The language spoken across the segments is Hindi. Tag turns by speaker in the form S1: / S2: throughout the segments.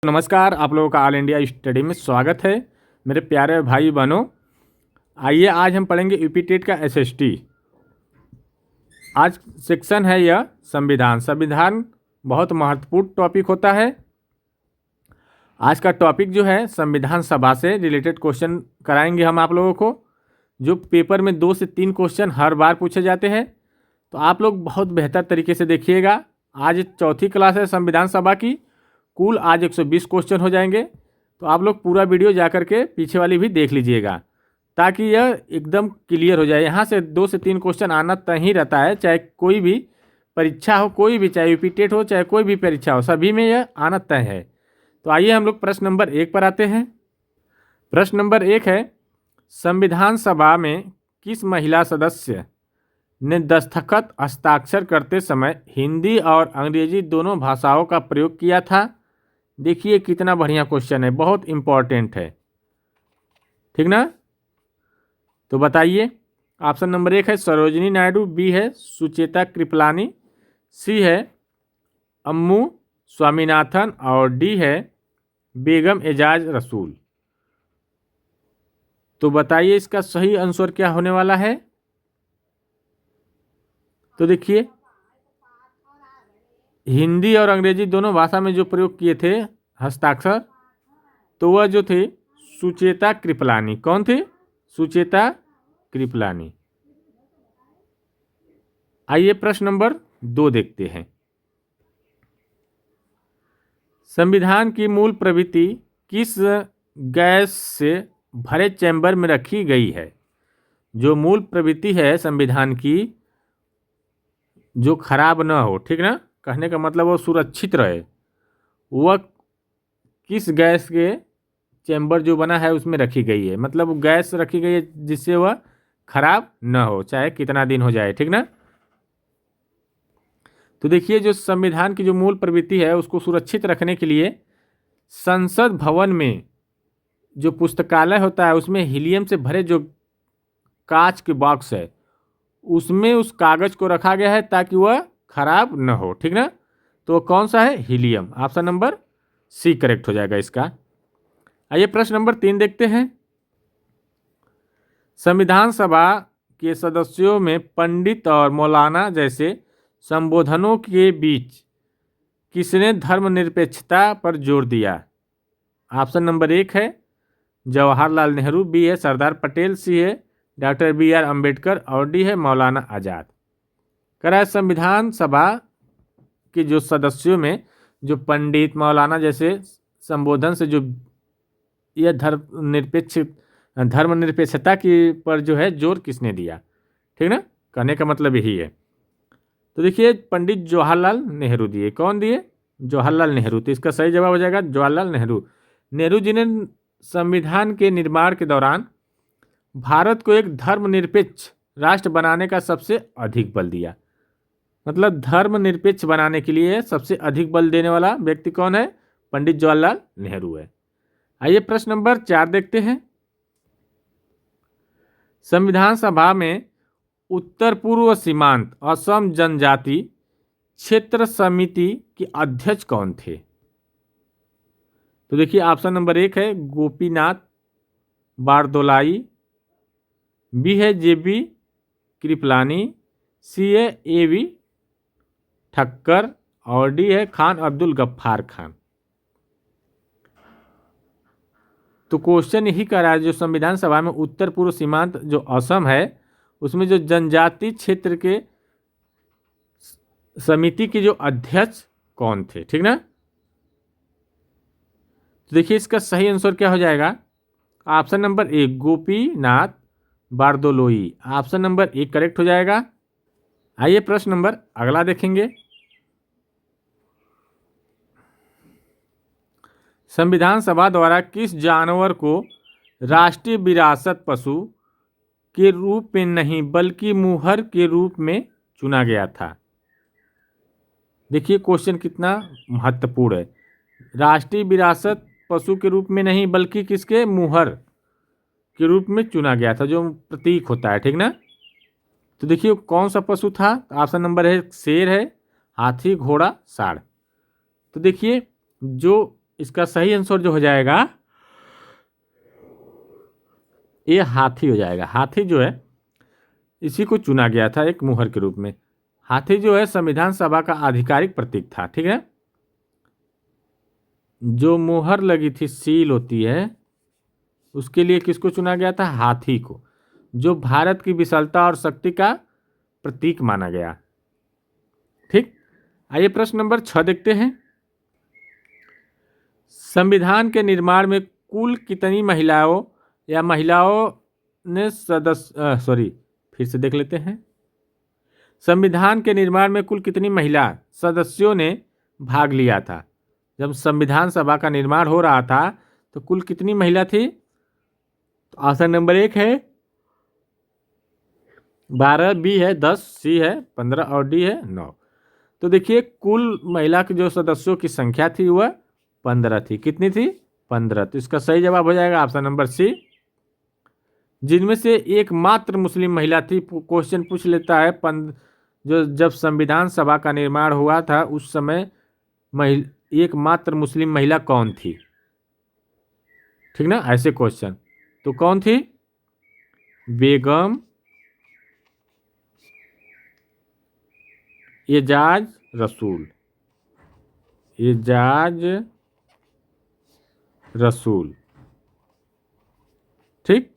S1: नमस्कार, आप लोगों का ऑल इंडिया स्टडी में स्वागत है मेरे प्यारे भाई बहनों। आइए आज हम पढ़ेंगे यूपी टेट का एसएसटी। आज सेक्शन है यह संविधान। संविधान बहुत महत्वपूर्ण टॉपिक होता है। आज का टॉपिक जो है संविधान सभा से रिलेटेड क्वेश्चन कराएंगे हम आप लोगों को, जो पेपर में 2 से 3 क्वेश्चन हर बार पूछे जाते हैं। तो आप लोग बहुत बेहतर तरीके से देखिएगा। आज चौथी क्लास है संविधान सभा की। कुल आज 120 क्वेश्चन हो जाएंगे। तो आप लोग पूरा वीडियो जा कर के पीछे वाली भी देख लीजिएगा, ताकि यह एकदम क्लियर हो जाए। यहाँ से 2 से 3 क्वेश्चन आना तय ही रहता है, चाहे कोई भी परीक्षा हो, कोई भी, चाहे यूपी टेट हो, चाहे कोई भी परीक्षा हो, सभी में यह आना तय है। तो आइए हम लोग प्रश्न नंबर 1 पर आते हैं। प्रश्न नंबर 1 है, संविधान सभा में किस महिला सदस्य ने दस्तखत हस्ताक्षर करते समय हिंदी और अंग्रेजी दोनों भाषाओं का प्रयोग किया था? देखिए कितना बढ़िया क्वेश्चन है, बहुत इम्पॉर्टेंट है, ठीक ना। तो बताइए। ऑप्शन नंबर 1 है सरोजिनी नायडू, बी है सुचेता कृपलानी, सी है अम्मू स्वामीनाथन और डी है बेगम एजाज रसूल। तो बताइए इसका सही आंसर क्या होने वाला है। तो देखिए, हिंदी और अंग्रेजी दोनों भाषा में जो प्रयोग किए थे हस्ताक्षर, तो वह जो थे सुचेता कृपलानी। कौन थे? सुचेता कृपलानी। आइए प्रश्न नंबर 2 देखते हैं। संविधान की मूल प्रविधि किस गैस से भरे चैम्बर में रखी गई है? जो मूल प्रविधि है संविधान की, जो खराब न हो, ठीक ना, कहने का मतलब वो सुरक्षित रहे, वह किस गैस के चैम्बर जो बना है उसमें रखी गई है। मतलब गैस रखी गई है जिससे वह खराब न हो, चाहे कितना दिन हो जाए, ठीक ना। तो देखिए, जो संविधान की जो मूल प्रवृत्ति है उसको सुरक्षित रखने के लिए संसद भवन में जो पुस्तकालय होता है उसमें हीलियम से भरे जो कांच के बॉक्स है उसमें उस कागज को रखा गया है ताकि वह खराब न हो, ठीक ना। तो कौन सा है? Helium. Option number C correct हो जाएगा इसका। आइए प्रश्न नंबर 3 देखते हैं। संविधान सभा के सदस्यों में पंडित और मौलाना जैसे संबोधनों के बीच किसने धर्मनिरपेक्षता पर जोर दिया? ऑप्शन नंबर 1 है जवाहरलाल नेहरू, बी है सरदार पटेल, सी है डॉक्टर BR अम्बेडकर और डी है मौलाना आज़ाद। कह रहा है संविधान सभा के जो सदस्यों में जो पंडित मौलाना जैसे संबोधन से जो यह धर्मनिरपेक्षता की पर जो है जोर किसने दिया, ठीक ना, कहने का मतलब यही है। तो देखिए, पंडित जवाहरलाल नेहरू दिए। कौन दिए? जवाहरलाल नेहरू। तो इसका सही जवाब हो जाएगा जवाहरलाल नेहरू। नेहरू जी ने संविधान के निर्माण के दौरान भारत को एक धर्मनिरपेक्ष राष्ट्र बनाने का सबसे अधिक बल दिया। मतलब धर्मनिरपेक्ष बनाने के लिए सबसे अधिक बल देने वाला व्यक्ति कौन है? पंडित जवाहरलाल नेहरू है। आइए प्रश्न नंबर 4 देखते हैं। संविधान सभा में उत्तर पूर्व सीमांत असम जनजाति क्षेत्र समिति के अध्यक्ष कौन थे? तो देखिए, ऑप्शन नंबर 1 है गोपीनाथ बारदोलाई, बी है JB कृपलानी, सी है AV ठक्कर और डी है खान अब्दुल गफ्फार खान। तो क्वेश्चन यही कर रहा है, जो संविधान सभा में उत्तर पूर्व सीमांत जो असम है उसमें जो जनजाति क्षेत्र के समिति के जो अध्यक्ष कौन थे, ठीक ना। तो देखिए इसका सही आंसर क्या हो जाएगा। Option number 1 Gopinath Bordoloi. Option number 1 correct हो जाएगा। आइए प्रश्न नंबर अगला देखेंगे। संविधान सभा द्वारा किस जानवर को राष्ट्रीय विरासत पशु के रूप में नहीं बल्कि मुहर के रूप में चुना गया था? देखिए क्वेश्चन कितना महत्वपूर्ण है। राष्ट्रीय विरासत पशु के रूप में नहीं बल्कि किसके? मुहर के रूप में चुना गया था, जो प्रतीक होता है, ठीक ना। तो देखिए कौन सा पशु था? ऑप्शन नंबर है शेर है, हाथी, घोड़ा, सांड। तो देखिए जो इसका सही आंसर जो हो जाएगा ये हाथी हो जाएगा। हाथी जो है इसी को चुना गया था एक मुहर के रूप में। हाथी जो है संविधान सभा का आधिकारिक प्रतीक था, ठीक है। जो मुहर लगी थी, सील होती है, उसके लिए किसको चुना गया था? हाथी को, जो भारत की विशालता और शक्ति का प्रतीक माना गया। ठीक, आइए प्रश्न नंबर 6 देखते हैं। संविधान के निर्माण में कुल कितनी महिलाओं या महिलाओं ने फिर से देख लेते हैं। संविधान के निर्माण में कुल कितनी महिला सदस्यों ने भाग लिया था? जब संविधान सभा का निर्माण हो रहा था तो कुल कितनी महिला थी? तो ऑप्शन नंबर 1 है 12, बी है 10, सी है 15 और डी है 9। तो देखिए कुल महिला के जो सदस्यों की संख्या थी वह 15 थी। कितनी थी? 15। तो इसका सही जवाब हो जाएगा ऑप्शन नंबर सी, जिनमें से एकमात्र मुस्लिम महिला थी। क्वेश्चन पूछ लेता है जो जब संविधान सभा का निर्माण हुआ था उस समय एकमात्र मुस्लिम महिला कौन थी? ठीक ना, ऐसे क्वेश्चन। तो कौन थी? बेगम एजाज रसूल। एजाज रसूल, ठीक,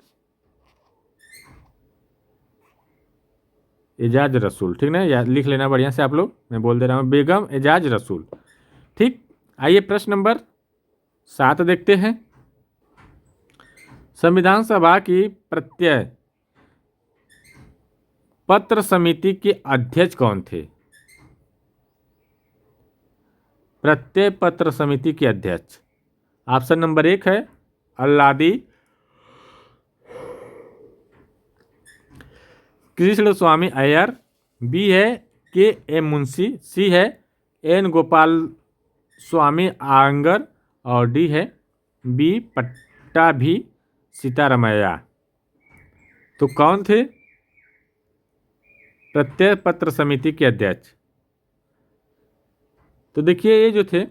S1: एजाज रसूल, ठीक ना, याद लिख लेना बढ़िया से आप लोग, मैं बोल दे रहा हूँ, बेगम एजाज रसूल। ठीक, आइए प्रश्न नंबर 7 देखते हैं। संविधान सभा की प्रत्यय पत्र समिति के अध्यक्ष कौन थे? प्रत्यय पत्र समिति के अध्यक्ष ऑप्शन नंबर 1 है अल्लादी कृष्ण स्वामी अय्यर, बी है के एम मुंशी, सी है एन गोपाल स्वामी आंगर और डी है बी पट्टाभी सीतारामैया। तो कौन थे प्रत्यय पत्र समिति के अध्यक्ष? तो देखिए ये जो थे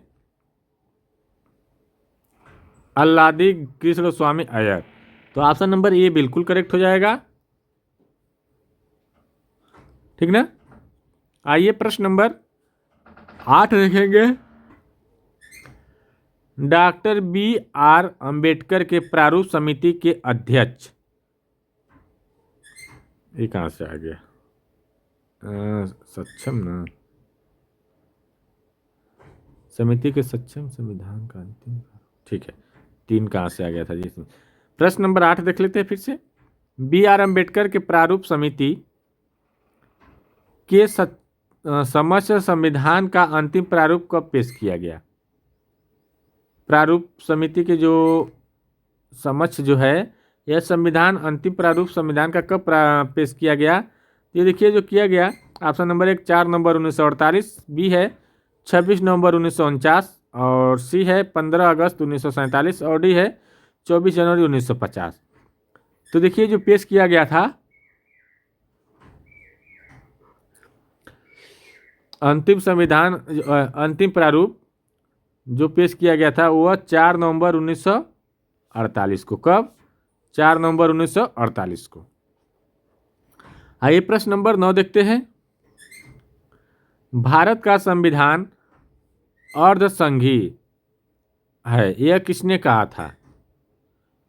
S1: अल्लादी कृष्ण स्वामी अय्यर, तो ऑप्शन नंबर ए बिल्कुल करेक्ट हो जाएगा, ठीक ना। आइए प्रश्न नंबर 8 देखेंगे। डॉक्टर बी आर अंबेडकर के प्रारूप समिति के अध्यक्ष, ये कहाँ से आ गया? सक्षम ना, समिति के सक्षम संविधान का अंतिम, ठीक है, 3 कहाँ से आ गया था जी? प्रश्न नंबर 8 देख लेते हैं फिर से। बी आर अंबेडकर के प्रारूप समिति के समक्ष संविधान का अंतिम प्रारूप कब पेश किया गया? प्रारूप समिति के जो समक्ष जो है यह संविधान, अंतिम प्रारूप संविधान का कब पेश किया गया? ये देखिए जो किया गया, ऑप्शन नंबर 1 4 नवंबर 1948, बी है 26 नवंबर 1949 और सी है 15 अगस्त 1947 और डी है 24 जनवरी 1950। तो देखिए जो पेश किया गया था अंतिम संविधान, अंतिम प्रारूप जो पेश किया गया था वह 4 नवंबर 1948 को। कब? 4 नवंबर 1948 को। आइए प्रश्न नंबर 9 देखते हैं। भारत का संविधान अर्धसंघीय है, यह किसने कहा था?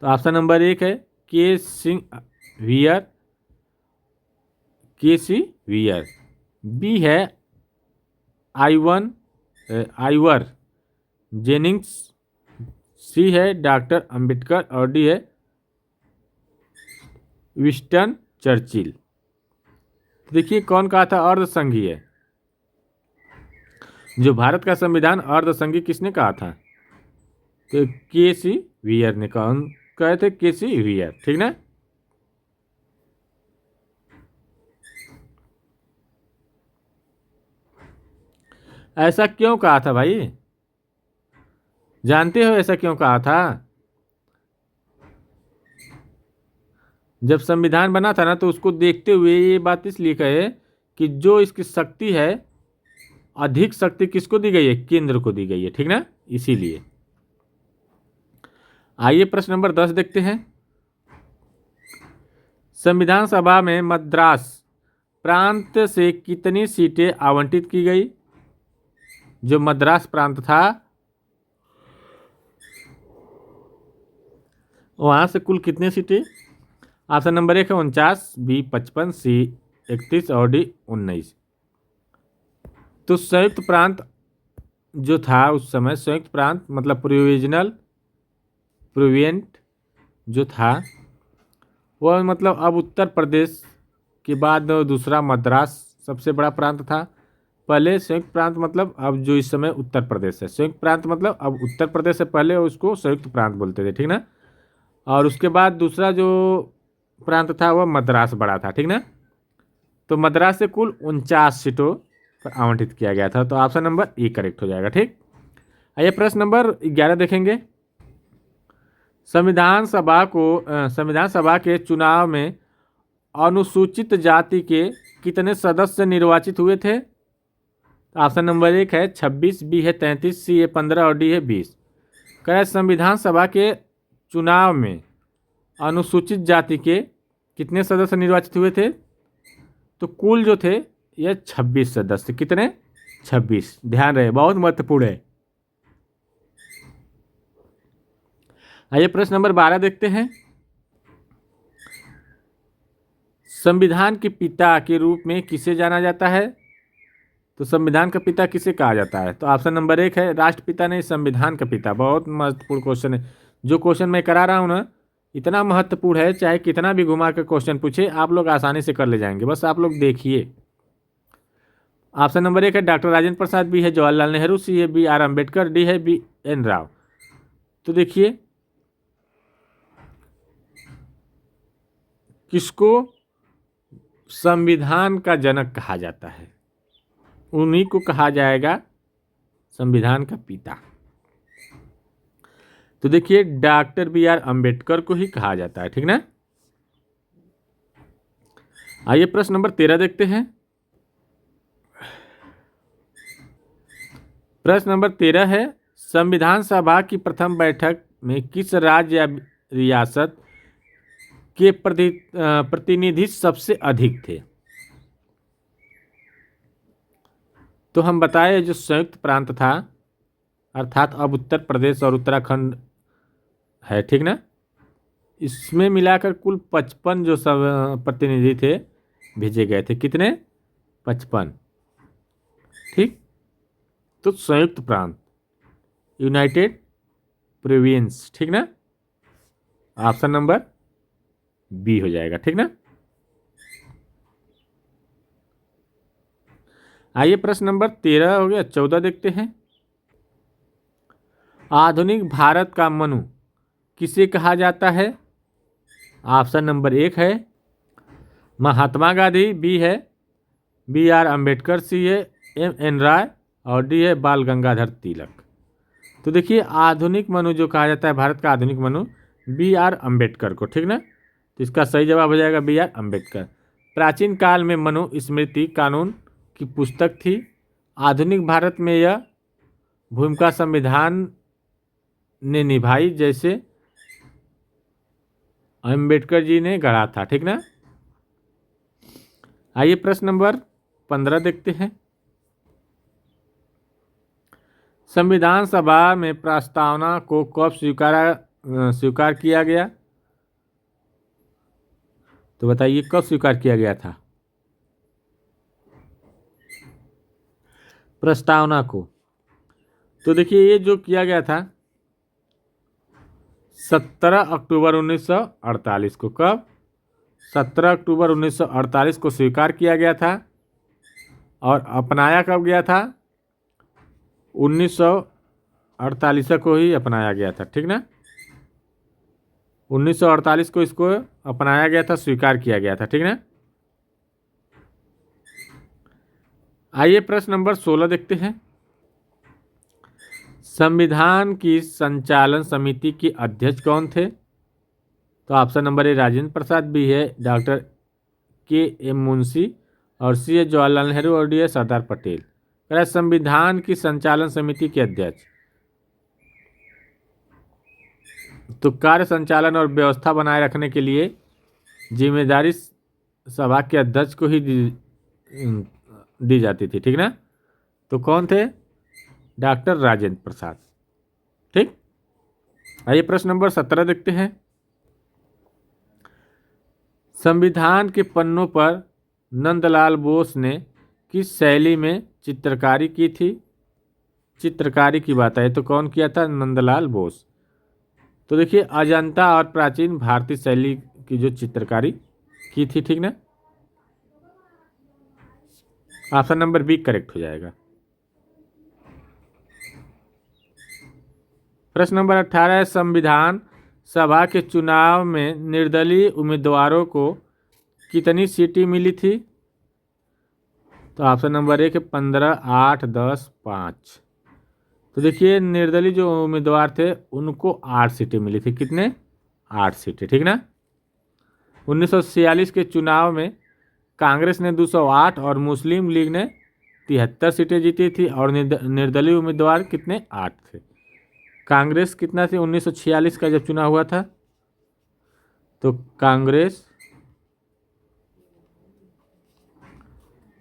S1: तो ऑप्शन नंबर 1 है के सी वियर, बी है आइवर जेनिंग्स, सी है डॉक्टर अंबेडकर और डी है विंस्टन चर्चिल। देखिए कौन कहा था अर्धसंघीय? जो भारत का संविधान अर्धसंघीय किसने कहा था? तो के सी वियर ने कहे थे, के सी वियर, ठीक ना। ऐसा क्यों कहा था भाई? जानते हो ऐसा क्यों कहा था? जब संविधान बना था ना तो उसको देखते हुए ये बात इसलिए कहे कि जो इसकी शक्ति है, अधिक शक्ति किसको दी गई है? केंद्र को दी गई है, ठीक ना, इसीलिए। आइए प्रश्न नंबर 10 देखते हैं। संविधान सभा में मद्रास प्रांत से कितनी सीटें आवंटित की गई? जो मद्रास प्रांत था वहां से कुल कितनी सीटें? ऑप्शन नंबर 1 है 49, बी 55, सी 31 और डी 19। तो संयुक्त प्रांत जो था उस समय, संयुक्त प्रांत मतलब प्रोविएंट जो था वह मतलब अब उत्तर प्रदेश के बाद दूसरा मद्रास सबसे बड़ा प्रांत था। पहले संयुक्त प्रांत मतलब अब जो इस समय उत्तर प्रदेश है, संयुक्त प्रांत मतलब अब उत्तर प्रदेश से पहले उसको संयुक्त प्रांत बोलते थे, ठीक ना। और उसके बाद दूसरा जो प्रांत था वह मद्रास बड़ा था, ठीक ना। तो मद्रास से कुल 49 सीटों पर आवंटित किया गया था। तो ऑप्शन नंबर ई करेक्ट हो जाएगा, ठीक। आइए प्रश्न नंबर 11 देखेंगे। संविधान सभा के चुनाव में अनुसूचित जाति के कितने सदस्य निर्वाचित हुए थे? ऑप्शन नंबर 1 है 26, बी है 33, सी है 15 और डी है 20। कह रहे संविधान सभा के चुनाव में अनुसूचित जाति के कितने सदस्य निर्वाचित हुए थे? तो कुल जो थे ये 26 सदस्य। कितने? 26। ध्यान रहे, बहुत महत्वपूर्ण है। आइए प्रश्न नंबर 12 देखते हैं। संविधान के पिता के रूप में किसे जाना जाता है? तो संविधान का पिता किसे कहा जाता है? तो ऑप्शन नंबर 1 है राष्ट्रपिता, नहीं संविधान का पिता। बहुत महत्वपूर्ण क्वेश्चन है। जो क्वेश्चन मैं करा रहा हूँ ना इतना महत्वपूर्ण है, चाहे कितना भी घुमा कर क्वेश्चन पूछे आप लोग आसानी से कर ले जाएंगे, बस आप लोग देखिए। ऑप्शन नंबर 1 है डॉक्टर राजेंद्र प्रसाद, बी है जवाहरलाल नेहरू, सी है बी आर अम्बेडकर, डी है बी एन राव। तो देखिए किसको संविधान का जनक कहा जाता है? उन्हीं को कहा जाएगा संविधान का पिता। तो देखिए डॉक्टर बी आर अम्बेडकर को ही कहा जाता है, ठीक ना। आइए प्रश्न नंबर 13 देखते हैं। प्रश्न नंबर 13 है संविधान सभा की प्रथम बैठक में किस राज्य या रियासत के प्रतिनिधि सबसे अधिक थे? तो हम बताए जो संयुक्त प्रांत था अर्थात अब उत्तर प्रदेश और उत्तराखंड है, ठीक ना, इसमें मिलाकर कुल 55 जो सब प्रतिनिधि थे भेजे गए थे। कितने? 55, ठीक। तो संयुक्त प्रांत यूनाइटेड प्रोविंस, ठीक ना। ऑप्शन नंबर बी हो जाएगा, ठीक ना। आइए प्रश्न नंबर 13 हो गया, 14 देखते हैं। आधुनिक भारत का मनु किसे कहा जाता है? ऑप्शन नंबर 1 है महात्मा गांधी, बी है बी आर अम्बेडकर, सी है एम एन राय और डी है बाल गंगाधर तिलक। तो देखिए आधुनिक मनु जो कहा जाता है भारत का आधुनिक मनु बी आर अम्बेडकर को, ठीक ना। तो इसका सही जवाब हो जाएगा बी आर अम्बेडकर। प्राचीन काल में मनु स्मृति कानून की पुस्तक थी। आधुनिक भारत में यह भूमिका संविधान ने निभाई जैसे अम्बेडकर जी ने गढ़ा था, ठीक ना। आइए प्रश्न नंबर 15 देखते हैं। संविधान सभा में प्रस्तावना को कब स्वीकार किया गया? तो बताइए कब स्वीकार किया गया था प्रस्तावना को? तो देखिए ये जो किया गया था 17 अक्टूबर 1948 को। कब? 17 अक्टूबर 1948 को स्वीकार किया गया था। और अपनाया कब गया था? 1948 को ही अपनाया गया था, ठीक ना। 1948 को इसको अपनाया गया था, स्वीकार किया गया था, ठीक ना। आइए प्रश्न नंबर 16 देखते हैं। संविधान की संचालन समिति के अध्यक्ष कौन थे? तो option number A Rajendra Prasad, B है डॉक्टर के एम मुंशी और सी है जवाहरलाल नेहरू और डी है सरदार पटेल। संविधान की संचालन समिति के अध्यक्ष तो कार्य संचालन और व्यवस्था बनाए रखने के लिए जिम्मेदारी सभा के अध्यक्ष को ही दी जाती थी, ठीक ना। तो कौन थे? डॉक्टर राजेंद्र प्रसाद। ठीक, आइए प्रश्न नंबर 17 देखते हैं। संविधान के पन्नों पर नंदलाल बोस ने किस शैली में चित्रकारी की थी? चित्रकारी की बात है तो कौन किया था? नंदलाल बोस। तो देखिए अजंता और प्राचीन भारतीय शैली की जो चित्रकारी की थी, ठीक ना। ऑप्शन नंबर बी करेक्ट हो जाएगा। प्रश्न नंबर 18 है, संविधान सभा के चुनाव में निर्दलीय उम्मीदवारों को कितनी सीटें मिली थी? तो ऑप्शन नंबर 1 है 15, 8, 10, 5। तो देखिए निर्दलीय जो उम्मीदवार थे उनको 8 सीटें मिली थी। कितने? 8 सीटें, ठीक ना। 1946 के चुनाव में कांग्रेस ने 208 और मुस्लिम लीग ने 73 सीटें जीती थी और निर्दलीय उम्मीदवार कितने? 8 थे। कांग्रेस कितना थी 1946 का जब चुनाव हुआ था? तो कांग्रेस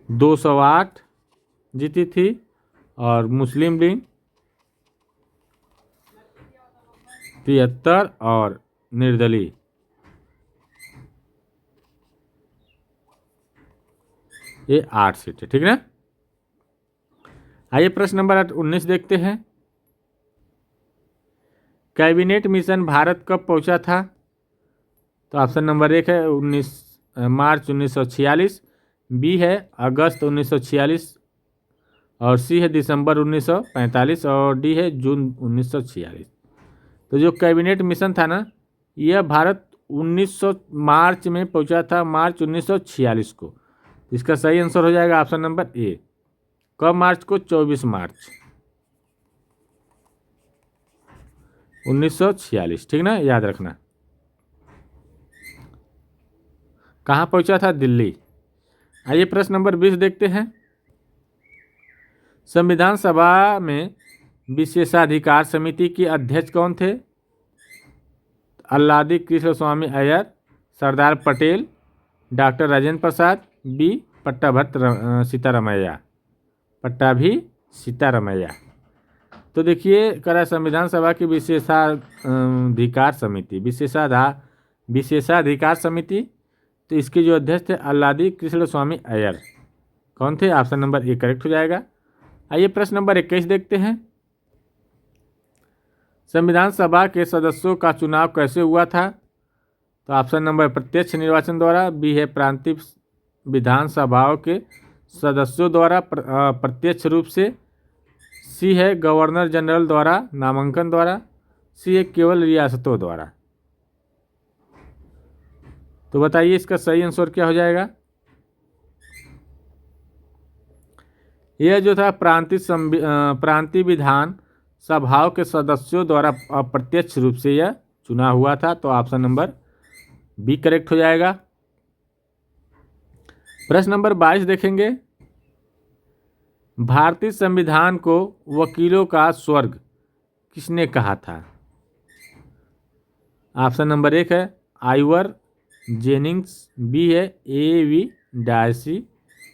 S1: 208 जीती थी और मुस्लिम लीग 73 और निर्दलीय ये 8 सीटें, ठीक ना। आइए प्रश्न नंबर 19 देखते हैं। कैबिनेट मिशन भारत कब पहुंचा था? तो ऑप्शन नंबर 1 है मार्च 1946, बी है अगस्त 1946 और सी है दिसंबर 1945 और डी है जून 1946। तो जो कैबिनेट मिशन था ना यह भारत 1900 मार्च में पहुंचा था, मार्च 1946 को। इसका सही आंसर हो जाएगा ऑप्शन नंबर ए। कब मार्च को? 24 मार्च 1946, ठीक ना, याद रखना। कहाँ पहुंचा था? दिल्ली। आइए प्रश्न नंबर 20 देखते हैं। संविधान सभा में विशेषाधिकार समिति के अध्यक्ष कौन थे? अल्लादी कृष्ण स्वामी अय्यर, सरदार पटेल, डॉक्टर राजेंद्र प्रसाद, बी पट्टाभी सीतारामैया। पट्टाभी सीतारामैया। तो देखिए करा संविधान सभा की विशेषाधिकार समिति, विशेषाधिकार समिति, तो इसके जो अध्यक्ष थे अल्लादी कृष्ण स्वामी अय्यर। कौन थे? ऑप्शन नंबर ए करेक्ट हो जाएगा। आइए प्रश्न नंबर 21 देखते हैं। संविधान सभा के सदस्यों का चुनाव कैसे हुआ था? तो ऑप्शन नंबर प्रत्यक्ष निर्वाचन द्वारा, बी है प्रांतीय विधान सभाओं के सदस्यों द्वारा प्रत्यक्ष रूप से, सी है गवर्नर जनरल द्वारा नामांकन द्वारा, सी है केवल रियासतों द्वारा। तो बताइए इसका सही आंसर क्या हो जाएगा? यह जो था प्रांतीय विधान सभाओं के सदस्यों द्वारा अप्रत्यक्ष रूप से यह चुनाव हुआ था। तो ऑप्शन नंबर बी करेक्ट हो जाएगा। प्रश्न नंबर 22 देखेंगे। भारतीय संविधान को वकीलों का स्वर्ग किसने कहा था? ऑप्शन नंबर 1 है आइवर जेनिंग्स, बी है ए.वी. डार्सी,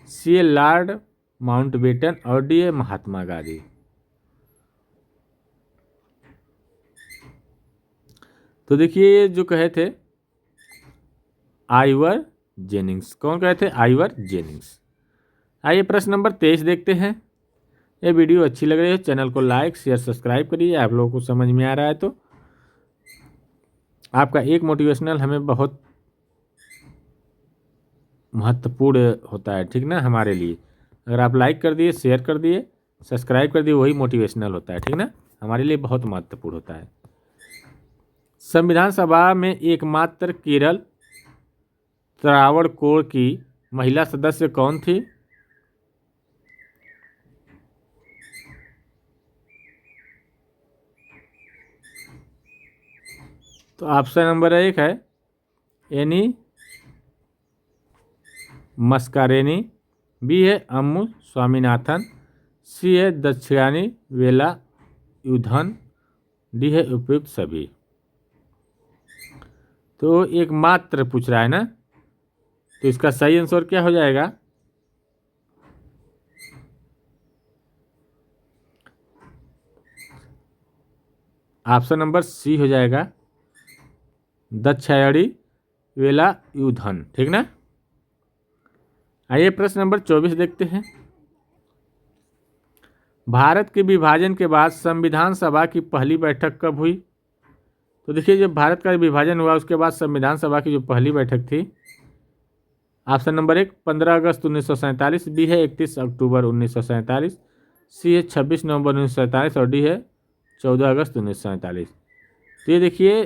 S1: सी है लॉर्ड माउंटबेटन और डी है महात्मा गांधी। तो देखिए जो कहे थे आइवर जेनिंग्स। कौन कहे थे? Ivor Jennings. आइए प्रश्न नंबर 23 देखते हैं। ये वीडियो अच्छी लग रही है चैनल को लाइक शेयर सब्सक्राइब करिए। आप लोगों को समझ में आ रहा है तो आपका एक मोटिवेशनल हमें बहुत महत्वपूर्ण होता है, ठीक ना, हमारे लिए। अगर आप लाइक कर दिए, शेयर कर दिए, सब्सक्राइब कर दिए, वही मोटिवेशनल होता है, ठीक ना, हमारे लिए बहुत महत्वपूर्ण होता है। संविधान सभा में एकमात्र केरल त्रावणकोर की महिला सदस्य कौन थी? तो ऑप्शन नंबर 1 है एनी मस्कारेनी, बी है अम्मू स्वामीनाथन, सी है दक्षिणानी वेला युधन, डी है उपयुक्त सभी। तो एक मात्र पूछ रहा है ना, तो इसका सही आंसर क्या हो जाएगा? ऑप्शन नंबर सी हो जाएगा, दक्षायणी वेलायुधन। ठीक ना। आइए प्रश्न नंबर 24 देखते हैं। भारत के विभाजन के बाद संविधान सभा की पहली बैठक कब हुई? तो देखिए, जब भारत का विभाजन हुआ उसके बाद संविधान सभा की जो पहली बैठक थी, ऑप्शन नंबर 1 15 अगस्त 1947, बी है 31 अक्टूबर 1947, सी है 26 नवंबर 1947 और डी है 14 अगस्त 1947। तो ये देखिए,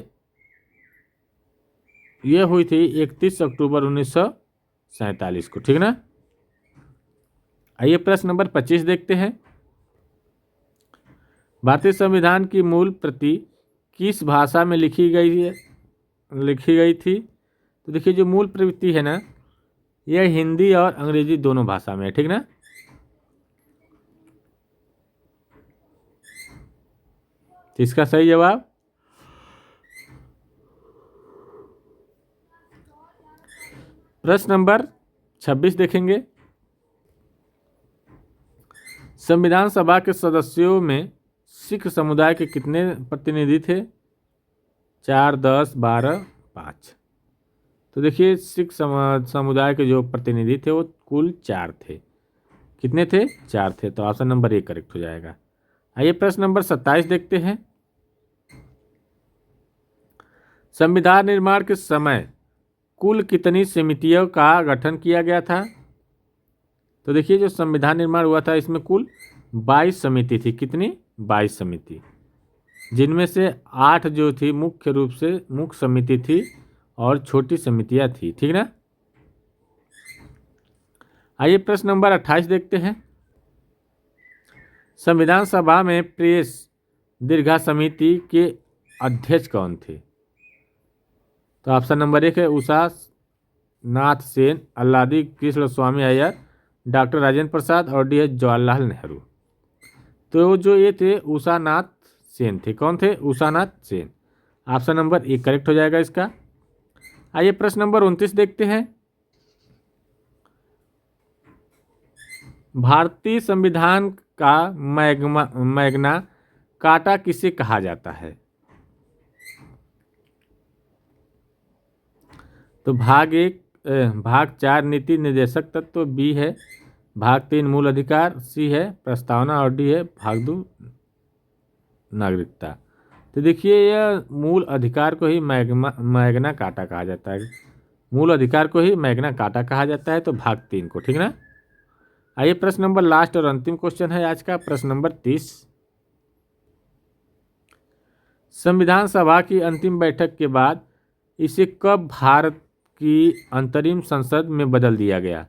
S1: ये हुई थी 31 अक्टूबर 1947 को। ठीक ना। आइए प्रश्न नंबर 25 देखते हैं। भारतीय संविधान की मूल प्रति किस भाषा में लिखी गई थी? तो देखिए, जो मूल प्रति है ना, यह हिंदी और अंग्रेजी दोनों भाषा में है। ठीक ना। तो इसका सही जवाब प्रश्न नंबर 26 देखेंगे। संविधान सभा के सदस्यों में सिख समुदाय के कितने प्रतिनिधि थे? 4, 10, 12, 5। तो देखिए, सिख समुदाय के जो प्रतिनिधि थे वो कुल 4 थे। कितने थे? 4 थे। तो ऑप्शन नंबर 1 करेक्ट हो जाएगा। आइए प्रश्न नंबर 27 देखते हैं। संविधान निर्माण के समय कुल कितनी समितियों का गठन किया गया था? तो देखिए, जो संविधान निर्माण हुआ था इसमें कुल 22 समिति थी। कितनी? 22 समिति, जिनमें से 8 जो थी मुख्य रूप से मुख्य समिति थी और छोटी समितियां थी। ठीक ना। आइए प्रश्न नंबर 28 देखते हैं। संविधान सभा में प्रेस दीर्घा समिति के अध्यक्ष कौन थे? तो ऑप्शन नंबर 1 है उषा नाथ सेन, अल्लादी कृष्ण स्वामी अय्यर, डॉक्टर राजेंद्र प्रसाद और डी है जवाहरलाल नेहरू। तो जो ये थे उषा नाथ सेन थे। कौन थे? उषा नाथ सेन। ऑप्शन नंबर 1 करेक्ट हो जाएगा इसका। आइए प्रश्न नंबर 29 देखते हैं। भारतीय संविधान का मैग्ना कार्टा किसे कहा जाता है? तो भाग 4 नीति निर्देशक तत्व, बी है भाग 3 मूल अधिकार, सी है प्रस्तावना और डी है भाग 2 नागरिकता। तो देखिए, यह मूल अधिकार को ही मैग्ना कार्टा कहा जाता है। मूल अधिकार को ही मैग्ना कार्टा कहा जाता है, तो भाग 3 को। ठीक ना। आइए प्रश्न नंबर लास्ट और अंतिम क्वेश्चन है आज का, प्रश्न नंबर 30। संविधान सभा की अंतिम बैठक के बाद इसे कब भारत की अंतरिम संसद में बदल दिया गया?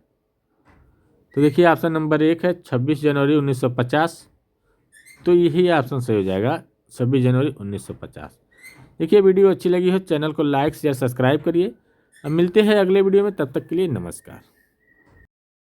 S1: तो देखिए, ऑप्शन नंबर 1 है 26 जनवरी 1950। तो यही ऑप्शन सही हो जाएगा, 26 जनवरी 1950। देखिए, वीडियो अच्छी लगी हो चैनल को लाइक शेयर सब्सक्राइब करिए। अब मिलते हैं अगले वीडियो में, तब तक के लिए नमस्कार।